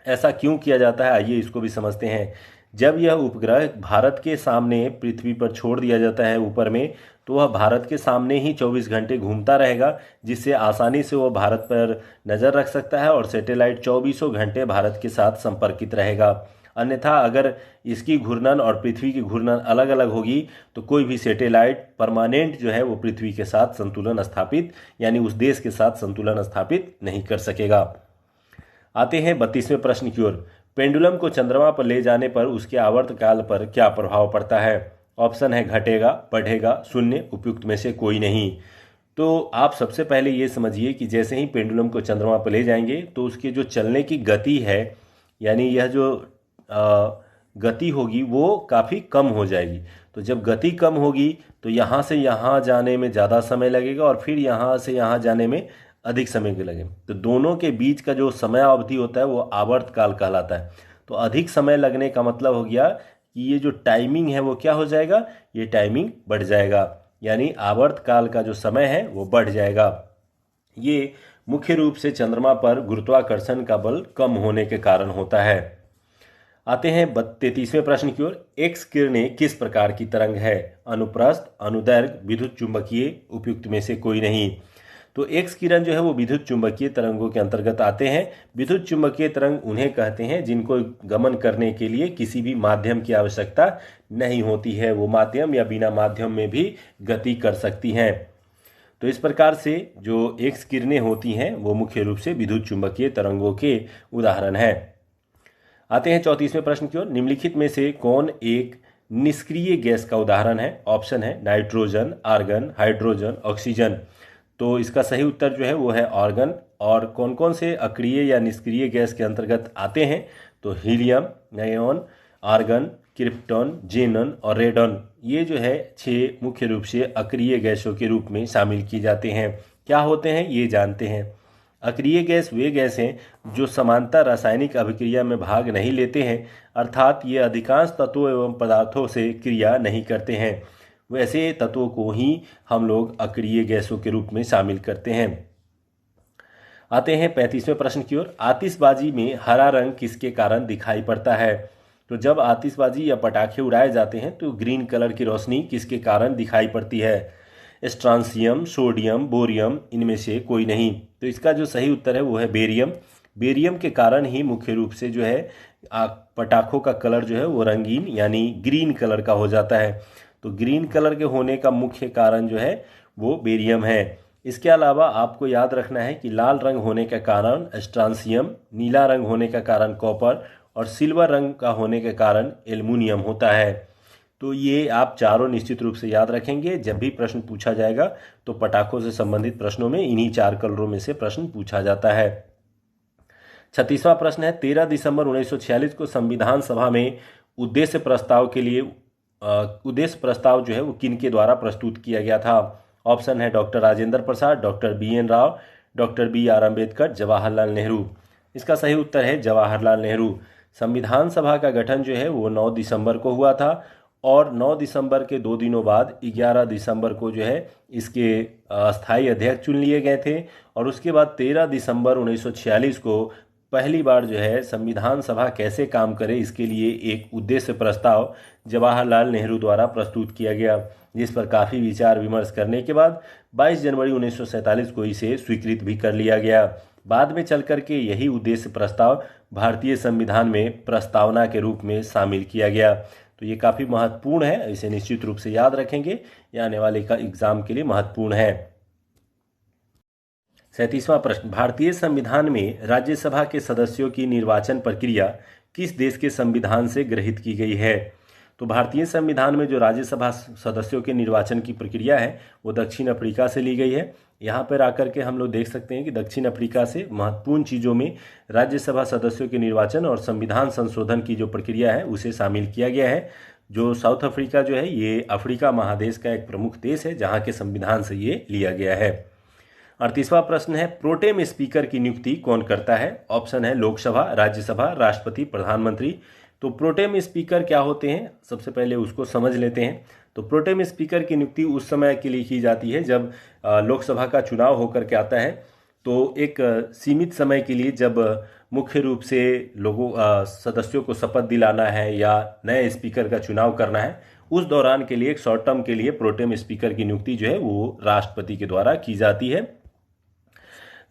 ऐसा क्यों किया जाता है, आइए इसको भी समझते हैं। जब यह उपग्रह भारत के सामने पृथ्वी पर छोड़ दिया जाता है ऊपर में, तो वह भारत के सामने ही 24 घंटे घूमता रहेगा, जिससे आसानी से वह भारत पर नज़र रख सकता है और सैटेलाइट 24 घंटे भारत के साथ संपर्कित रहेगा। अन्यथा अगर इसकी घूर्णन और पृथ्वी की घूर्णन अलग अलग होगी तो कोई भी सैटेलाइट परमानेंट जो है वो पृथ्वी के साथ संतुलन स्थापित यानी उस देश के साथ संतुलन स्थापित नहीं कर सकेगा। आते हैं 32वें प्रश्न की ओर। पेंडुलम को चंद्रमा पर ले जाने पर उसके आवर्तकाल पर क्या प्रभाव पड़ता है? ऑप्शन है घटेगा, बढ़ेगा, शून्य, उपयुक्त में से कोई नहीं। तो आप सबसे पहले ये समझिए कि जैसे ही पेंडुलम को चंद्रमा पर ले जाएंगे तो उसके जो चलने की गति है यानी यह जो गति होगी वो काफ़ी कम हो जाएगी। तो जब गति कम होगी तो यहाँ से यहाँ जाने में ज़्यादा समय लगेगा और फिर यहाँ से यहाँ जाने में अधिक समय लगेगा। तो दोनों के बीच का जो समय अवधि होता है वो आवर्तकाल कहलाता है। तो अधिक समय लगने का मतलब हो गया कि ये जो टाइमिंग है वो क्या हो जाएगा, ये टाइमिंग बढ़ जाएगा, यानी आवर्तकाल का जो समय है वो बढ़ जाएगा। ये मुख्य रूप से चंद्रमा पर गुरुत्वाकर्षण का बल कम होने के कारण होता है। आते हैं 33वें प्रश्न की ओर। एक्स किरणें किस प्रकार की तरंग है? अनुप्रस्थ, अनुदैर्घ्य, विद्युत चुंबकीय, उपयुक्त में से कोई नहीं। तो एक्स किरण जो है वो विद्युत चुंबकीय तरंगों के अंतर्गत आते हैं। विद्युत चुंबकीय तरंग उन्हें कहते हैं जिनको गमन करने के लिए किसी भी माध्यम की आवश्यकता नहीं होती है, वो माध्यम या बिना माध्यम में भी गति कर सकती हैं। तो इस प्रकार से जो एक्स किरणें होती हैं वो मुख्य रूप से विद्युत चुंबकीय तरंगों के उदाहरण हैं। आते हैं 34वें प्रश्न की ओर। निम्नलिखित में से कौन एक निष्क्रिय गैस का उदाहरण है? ऑप्शन है नाइट्रोजन, आर्गन, हाइड्रोजन, ऑक्सीजन। तो इसका सही उत्तर जो है वो है आर्गन। और कौन कौन से अक्रिय या निष्क्रिय गैस के अंतर्गत आते हैं? तो हीलियम, नियॉन, आर्गन, क्रिप्टॉन, जेनन और रेडन, ये जो है 6 मुख्य रूप से अक्रिय गैसों के रूप में शामिल किए जाते हैं। क्या होते हैं ये जानते हैं। अक्रिय गैस वे गैस हैं जो समांतर रासायनिक अभिक्रिया में भाग नहीं लेते हैं, अर्थात ये अधिकांश तत्वों एवं पदार्थों से क्रिया नहीं करते हैं। वैसे तत्वों को ही हम लोग अक्रिय गैसों के रूप में शामिल करते हैं। आते हैं 35वें प्रश्न की ओर। आतिशबाजी में हरा रंग किसके कारण दिखाई पड़ता है? तो जब आतिशबाजी या पटाखे उड़ाए जाते हैं तो ग्रीन कलर की रोशनी किसके कारण दिखाई पड़ती है? स्ट्रांसियम, सोडियम, बोरियम, इनमें से कोई नहीं। तो इसका जो सही उत्तर है वो है बेरियम। बेरियम के कारण ही मुख्य रूप से जो है पटाखों का कलर जो है वो रंगीन यानी ग्रीन कलर का हो जाता है। तो ग्रीन कलर के होने का मुख्य कारण जो है वो बेरियम है। इसके अलावा आपको याद रखना है कि लाल रंग होने का कारण स्ट्रांसियम, नीला रंग होने का कारण कॉपर और सिल्वर रंग का होने के कारण एल्युमिनियम होता है। तो ये आप चारों निश्चित रूप से याद रखेंगे। जब भी प्रश्न पूछा जाएगा तो पटाखों से संबंधित प्रश्नों में इन्हीं 4 कलरों में से प्रश्न पूछा जाता है। 36वां प्रश्न है 13 दिसंबर 1946 को संविधान सभा में उद्देश्य प्रस्ताव जो है वो किन के द्वारा प्रस्तुत किया गया था? ऑप्शन है doctor Rajendra Prasad, doctor BN Rao, doctor BR Ambedkar, Jawaharlal Nehru. इसका सही उत्तर है जवाहरलाल नेहरू। संविधान सभा का गठन जो है वो 9 दिसंबर को हुआ था और 9 दिसंबर के 2 दिनों बाद 11 दिसंबर को जो है इसके अस्थायी अध्यक्ष चुन लिए गए थे। और उसके बाद 13 दिसंबर 1946 को पहली बार जो है संविधान सभा कैसे काम करे इसके लिए एक उद्देश्य प्रस्ताव जवाहरलाल नेहरू द्वारा प्रस्तुत किया गया, जिस पर काफ़ी विचार विमर्श करने के बाद 22 जनवरी 1947 को इसे स्वीकृत भी कर लिया गया। बाद में चल करके यही उद्देश्य प्रस्ताव भारतीय संविधान में प्रस्तावना के रूप में शामिल किया गया। तो ये काफ़ी महत्वपूर्ण है, इसे निश्चित रूप से याद रखेंगे, ये आने वाले का एग्जाम के लिए महत्वपूर्ण है। 37वां प्रश्न, भारतीय संविधान में राज्यसभा के सदस्यों की निर्वाचन प्रक्रिया किस देश के संविधान से ग्रहित की गई है? तो भारतीय संविधान में जो राज्यसभा सदस्यों के निर्वाचन की प्रक्रिया है वो दक्षिण अफ्रीका से ली गई है। यहाँ पर आकर के हम लोग देख सकते हैं कि दक्षिण अफ्रीका से महत्वपूर्ण चीज़ों में राज्यसभा सदस्यों के निर्वाचन और संविधान संशोधन की जो प्रक्रिया है उसे शामिल किया गया है। जो साउथ अफ्रीका जो है ये अफ्रीका महादेश का एक प्रमुख देश है जहाँ के संविधान से ये लिया गया है। 38वां प्रश्न है प्रोटेम स्पीकर की नियुक्ति कौन करता है? ऑप्शन है लोकसभा, राज्यसभा, राष्ट्रपति, प्रधानमंत्री। तो प्रोटेम स्पीकर क्या होते हैं सबसे पहले उसको समझ लेते हैं। तो प्रोटेम स्पीकर की नियुक्ति उस समय के लिए की जाती है जब लोकसभा का चुनाव होकर के आता है। तो एक सीमित समय के लिए जब मुख्य रूप से सदस्यों को शपथ दिलाना है या नए स्पीकर का चुनाव करना है, उस दौरान के लिए एक शॉर्ट टर्म के लिए प्रोटेम स्पीकर की नियुक्ति जो है वो राष्ट्रपति के द्वारा की जाती है।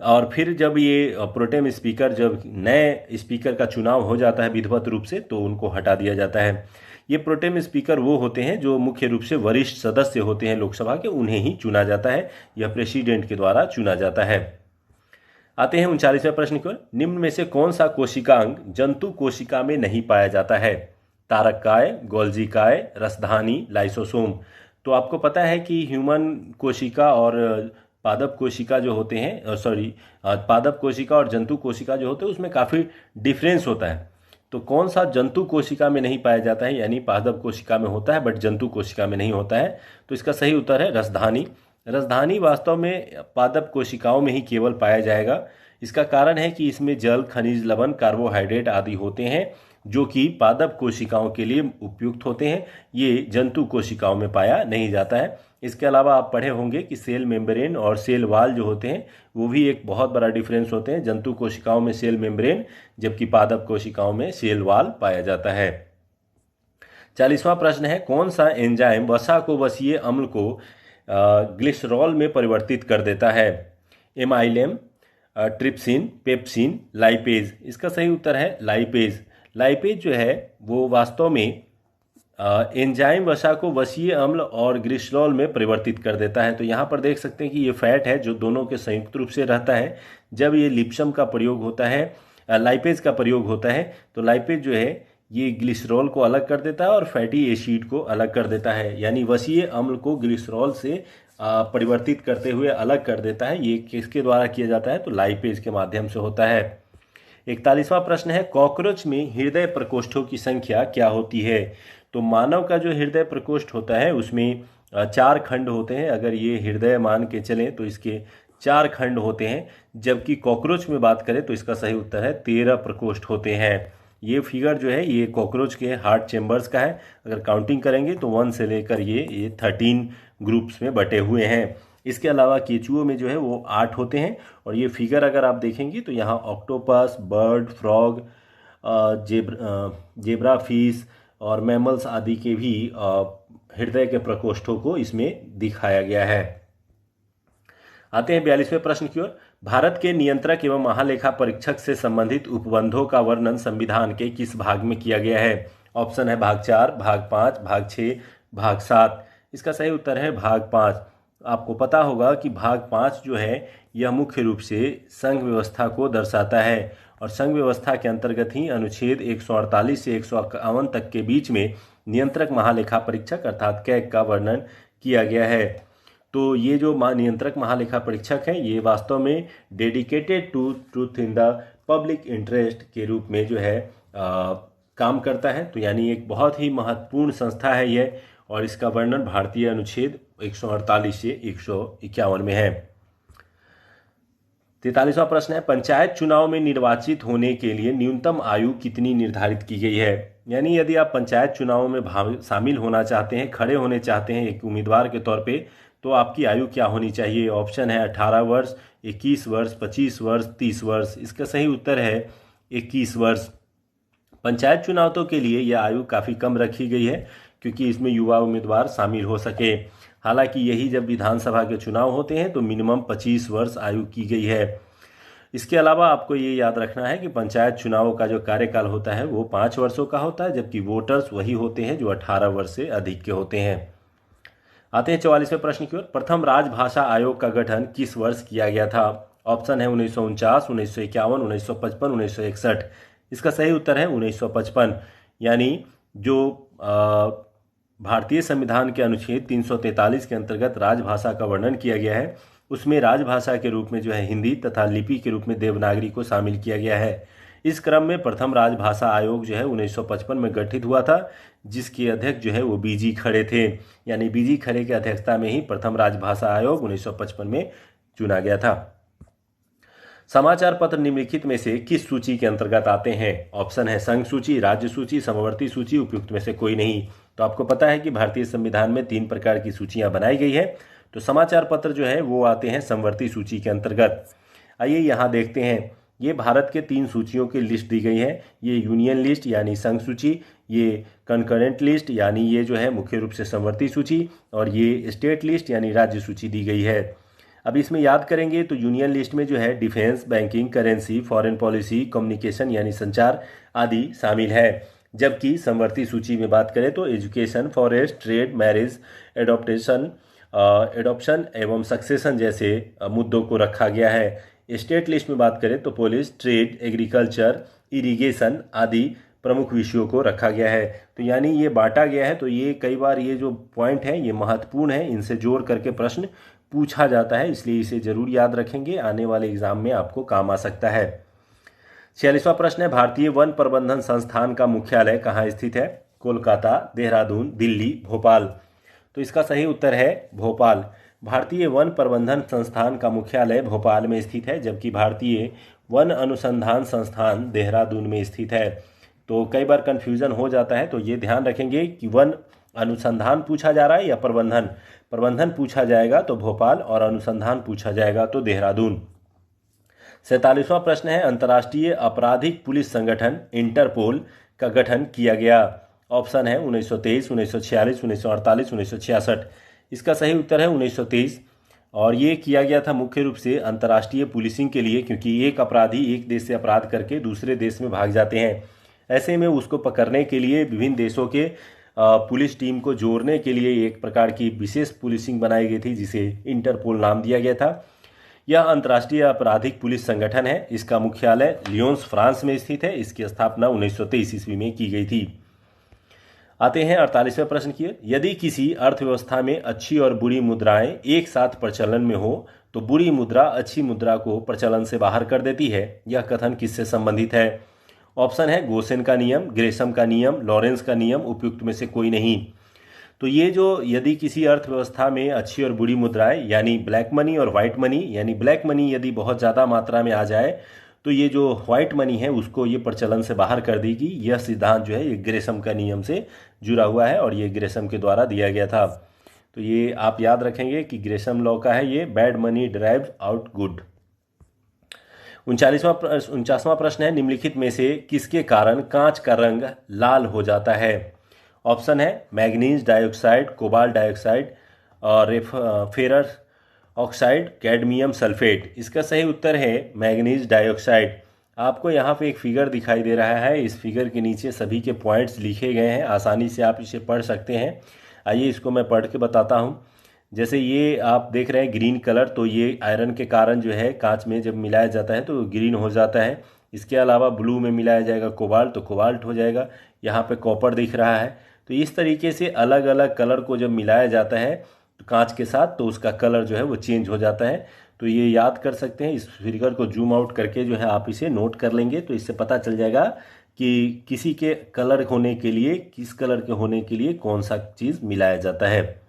और फिर जब ये प्रोटेम स्पीकर जब नए स्पीकर का चुनाव हो जाता है विधिवत रूप से तो उनको हटा दिया जाता है। ये प्रोटेम स्पीकर वो होते हैं जो मुख्य रूप से वरिष्ठ सदस्य होते हैं लोकसभा के, उन्हें ही चुना जाता है। यह प्रेसिडेंट के द्वारा चुना जाता है। आते हैं 39वें प्रश्न की ओर। निम्न में से कौन सा कोशिकांग जंतु कोशिका में नहीं पाया जाता है? तारककाय, गोल्जी काय, रसधानी, लाइसोसोम। तो आपको पता है कि ह्यूमन कोशिका और पादप कोशिका जो होते हैं पादप कोशिका और जंतु कोशिका जो होते हैं उसमें काफ़ी डिफरेंस होता है। तो कौन सा जंतु कोशिका में नहीं पाया जाता है, यानी पादप कोशिका में होता है बट जंतु कोशिका में नहीं होता है? तो इसका सही उत्तर है रसधानी। रसधानी वास्तव में पादप कोशिकाओं में ही केवल पाया जाएगा। इसका कारण है कि इसमें जल, खनिज, लवण, कार्बोहाइड्रेट आदि होते हैं जो कि पादप कोशिकाओं के लिए उपयुक्त होते हैं। ये जंतु कोशिकाओं में पाया नहीं जाता है। इसके अलावा आप पढ़े होंगे कि सेल मेम्ब्रेन और सेल वाल जो होते हैं वो भी एक बहुत बड़ा डिफरेंस होते हैं। जंतु कोशिकाओं में सेल मेम्ब्रेन जबकि पादप कोशिकाओं में सेल वाल पाया जाता है। 40वां प्रश्न है कौन सा एंजाइम वसा को वसीय अम्ल को ग्लिसरॉल में परिवर्तित कर देता है? एमाइलेम, ट्रिप्सिन, पेप्सिन, लाइपेज। इसका सही उत्तर है लाइपेज। लाइपेज जो है वो वास्तव में एंजाइम वसा को वसीय अम्ल और ग्लिसरॉल में परिवर्तित कर देता है। तो यहाँ पर देख सकते हैं कि ये फैट है जो दोनों के संयुक्त रूप से रहता है। जब ये लिप्सम का प्रयोग होता है, लाइपेज का प्रयोग होता है, तो लाइपेज जो है ये ग्लिसरॉल को अलग कर देता है और फैटी एसिड को अलग कर देता है, यानी वसीय अम्ल को ग्लिसरॉल से परिवर्तित करते हुए अलग कर देता है। ये किसके द्वारा किया जाता है? तो लाइपेज के माध्यम से होता है। 41वां प्रश्न है, कॉकरोच में हृदय प्रकोष्ठों की संख्या क्या होती है? तो मानव का जो हृदय प्रकोष्ठ होता है उसमें 4 खंड होते हैं। अगर ये हृदय मान के चलें तो इसके 4 खंड होते हैं, जबकि कॉकरोच में बात करें तो इसका सही उत्तर है 13 प्रकोष्ठ होते हैं। ये फिगर जो है ये कॉकरोच के हार्ट चेम्बर्स का है। अगर काउंटिंग करेंगे तो 1 से लेकर ये 13 ग्रुप्स में बटे हुए हैं। इसके अलावा केचुओं में जो है वो 8 होते हैं। और ये फिगर अगर आप देखेंगे तो यहाँ octopus, bird, frog, zebra fish और मैमल्स आदि के भी हृदय के प्रकोष्ठों को इसमें दिखाया गया है। आते हैं 42वें प्रश्न की ओर। भारत के नियंत्रक एवं महालेखा परीक्षक से संबंधित उपबंधों का वर्णन संविधान के किस भाग में किया गया है? ऑप्शन है भाग 4, भाग 5, भाग 6, भाग 7। इसका सही उत्तर है भाग 5। आपको पता होगा कि भाग 5 जो है यह मुख्य रूप से संघ व्यवस्था को दर्शाता है और संघ व्यवस्था के अंतर्गत ही अनुच्छेद 148 से 151 तक के बीच में नियंत्रक महालेखा परीक्षक अर्थात कैग का वर्णन किया गया है। तो ये जो नियंत्रक महालेखा परीक्षक है ये वास्तव में dedicated to truth in the public interest के रूप में जो है काम करता है। तो यानी एक बहुत ही महत्वपूर्ण संस्था है ये, और इसका वर्णन भारतीय अनुच्छेद 148 से 151 में है। 43वां प्रश्न है, पंचायत चुनाव में निर्वाचित होने के लिए न्यूनतम आयु कितनी निर्धारित की गई है? यानी यदि आप पंचायत चुनाव में शामिल होना चाहते हैं, खड़े होने चाहते हैं एक उम्मीदवार के तौर पे, तो आपकी आयु क्या होनी चाहिए? ऑप्शन है 18 वर्ष, 21 वर्ष, 25 वर्ष, 30 वर्ष। इसका सही उत्तर है 21 वर्ष। पंचायत चुनाव के लिए यह आयु काफ़ी कम रखी गई है क्योंकि इसमें युवा उम्मीदवार शामिल हो सके। हालांकि यही जब विधानसभा के चुनाव होते हैं तो मिनिमम 25 वर्ष आयु की गई है। इसके अलावा आपको ये याद रखना है कि पंचायत चुनाव का जो कार्यकाल होता है वो 5 वर्षों का होता है, जबकि वोटर्स वही होते हैं जो 18 वर्ष से अधिक के होते हैं। आते हैं 44वें प्रश्न की ओर। प्रथम राजभाषा आयोग का गठन किस वर्ष किया गया था? ऑप्शन है 1949, 1951, 1955, 1961। इसका सही उत्तर है 1955। यानी जो भारतीय संविधान के अनुच्छेद 343 के अंतर्गत राजभाषा का वर्णन किया गया है उसमें राजभाषा के रूप में जो है हिंदी तथा लिपि के रूप में देवनागरी को शामिल किया गया है। इस क्रम में प्रथम राजभाषा आयोग जो है 1955 में गठित हुआ था, जिसके अध्यक्ष जो है वो बीजी खड़े थे। यानी बीजी खड़े की अध्यक्षता में ही प्रथम राजभाषा आयोग 1955 में चुना गया था। समाचार पत्र निम्नलिखित में से किस सूची के अंतर्गत आते हैं? ऑप्शन है संघ सूची, राज्य सूची, समवर्ती सूची, उपयुक्त में से कोई नहीं। तो आपको पता है कि भारतीय संविधान में 3 प्रकार की सूचियां बनाई गई है। तो समाचार पत्र जो है वो आते हैं समवर्ती सूची के अंतर्गत। आइए यहाँ देखते हैं। ये भारत के 3 सूचियों की लिस्ट दी गई है। ये यूनियन लिस्ट यानी संघ सूची, ये कंकरेंट लिस्ट यानी ये जो है मुख्य रूप से समवर्ती सूची, और ये स्टेट लिस्ट यानी राज्य सूची दी गई है। अब इसमें याद करेंगे तो यूनियन लिस्ट में जो है defence, banking, currency, foreign policy, communication यानी संचार आदि शामिल है। जबकि समवर्ती सूची में बात करें तो education, forest, trade, marriage, adoption एवं सक्सेशन जैसे मुद्दों को रखा गया है। स्टेट लिस्ट में बात करें तो पुलिस, ट्रेड, एग्रीकल्चर, इरिगेशन आदि प्रमुख विषयों को रखा गया है। तो यानी ये बांटा गया है। तो ये कई बार ये जो पॉइंट है ये महत्वपूर्ण है, इनसे जोड़ करके प्रश्न पूछा जाता है, इसलिए इसे जरूर याद रखेंगे, आने वाले एग्जाम में आपको काम आ सकता है। 46वां प्रश्न है, भारतीय वन प्रबंधन संस्थान का मुख्यालय कहाँ स्थित है? कोलकाता, देहरादून, दिल्ली, भोपाल। तो इसका सही उत्तर है भोपाल। भारतीय वन प्रबंधन संस्थान का मुख्यालय भोपाल में स्थित है, जबकि भारतीय वन अनुसंधान संस्थान देहरादून में स्थित है। तो कई बार कन्फ्यूजन हो जाता है, तो ये ध्यान रखेंगे कि वन अनुसंधान पूछा जा रहा है या प्रबंधन। प्रबंधन पूछा जाएगा तो भोपाल और अनुसंधान पूछा जाएगा तो देहरादून। 47वां प्रश्न है, अंतर्राष्ट्रीय आपराधिक पुलिस संगठन इंटरपोल का गठन किया गया। ऑप्शन है 1923, 1946, 1948, 1966। इसका सही उत्तर है 1923। और ये किया गया था मुख्य रूप से अंतर्राष्ट्रीय पुलिसिंग के लिए, क्योंकि एक अपराधी एक देश से अपराध करके दूसरे देश में भाग जाते हैं। ऐसे में उसको पकड़ने के लिए विभिन्न देशों के पुलिस टीम को जोड़ने के लिए एक प्रकार की विशेष पुलिसिंग बनाई गई थी, जिसे इंटरपोल नाम दिया गया था। यह अंतर्राष्ट्रीय आपराधिक पुलिस संगठन है। इसका मुख्यालय लियोन्स, फ्रांस में स्थित है। इसकी स्थापना 1923 ईस्वी में की गई थी। आते हैं 48वें प्रश्न की। यदि किसी अर्थव्यवस्था में अच्छी और बुरी मुद्राएं एक साथ प्रचलन में हो तो बुरी मुद्रा अच्छी मुद्रा को प्रचलन से बाहर कर देती है। यह कथन किससे संबंधित है? ऑप्शन है गोसेन का नियम, ग्रेशम का नियम, लॉरेंस का नियम, उपयुक्त में से कोई नहीं। तो ये जो यदि किसी अर्थव्यवस्था में अच्छी और बुरी मुद्राएं यानी ब्लैक मनी और व्हाइट मनी, यानी ब्लैक मनी यदि बहुत ज़्यादा मात्रा में आ जाए तो ये जो व्हाइट मनी है उसको ये प्रचलन से बाहर कर देगी। यह सिद्धांत जो है ये ग्रेशम का नियम से जुड़ा हुआ है और ये ग्रेशम के द्वारा दिया गया था। तो ये आप याद रखेंगे कि ग्रेशम लॉ का है ये, bad money drives out good. 49वां प्रश्न है, निम्नलिखित में से किसके कारण कांच का रंग लाल हो जाता है? ऑप्शन है मैग्नीज डाइऑक्साइड, कोबाल्ट डाइऑक्साइड और फेरस ऑक्साइड, कैडमियम सल्फेट। इसका सही उत्तर है मैग्नीज डाइऑक्साइड। आपको यहाँ पे एक फिगर दिखाई दे रहा है। इस फिगर के नीचे सभी के पॉइंट्स लिखे गए हैं, आसानी से आप इसे पढ़ सकते हैं। आइए इसको मैं पढ़ के बताता हूँ। जैसे ये आप देख रहे हैं ग्रीन कलर, तो ये आयरन के कारण जो है कांच में जब मिलाया जाता है तो ग्रीन हो जाता है। इसके अलावा ब्लू में मिलाया जाएगा कोबाल्ट तो कोबाल्ट हो जाएगा। यहाँ पे कॉपर दिख रहा है। तो इस तरीके से अलग अलग कलर को जब मिलाया जाता है तो कांच के साथ, तो उसका कलर जो है वो चेंज हो जाता है। तो ये याद कर सकते हैं। इस फिगर को जूम आउट करके जो है आप इसे नोट कर लेंगे तो इससे पता चल जाएगा कि किसी के कलर होने के लिए, किस कलर के होने के लिए कौन सा चीज़ मिलाया जाता है।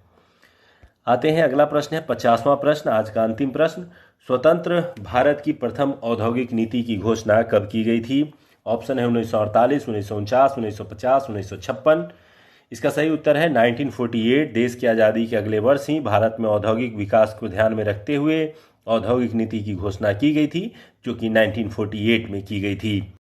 आते हैं अगला प्रश्न है 50वां प्रश्न, आज का अंतिम प्रश्न। स्वतंत्र भारत की प्रथम औद्योगिक नीति की घोषणा कब की गई थी? ऑप्शन है 1948, 1949, 1950, 1956। इसका सही उत्तर है 1948। देश की आज़ादी के अगले वर्ष ही भारत में औद्योगिक विकास को ध्यान में रखते हुए औद्योगिक नीति की घोषणा की गई थी, जो कि 1948 में की गई थी।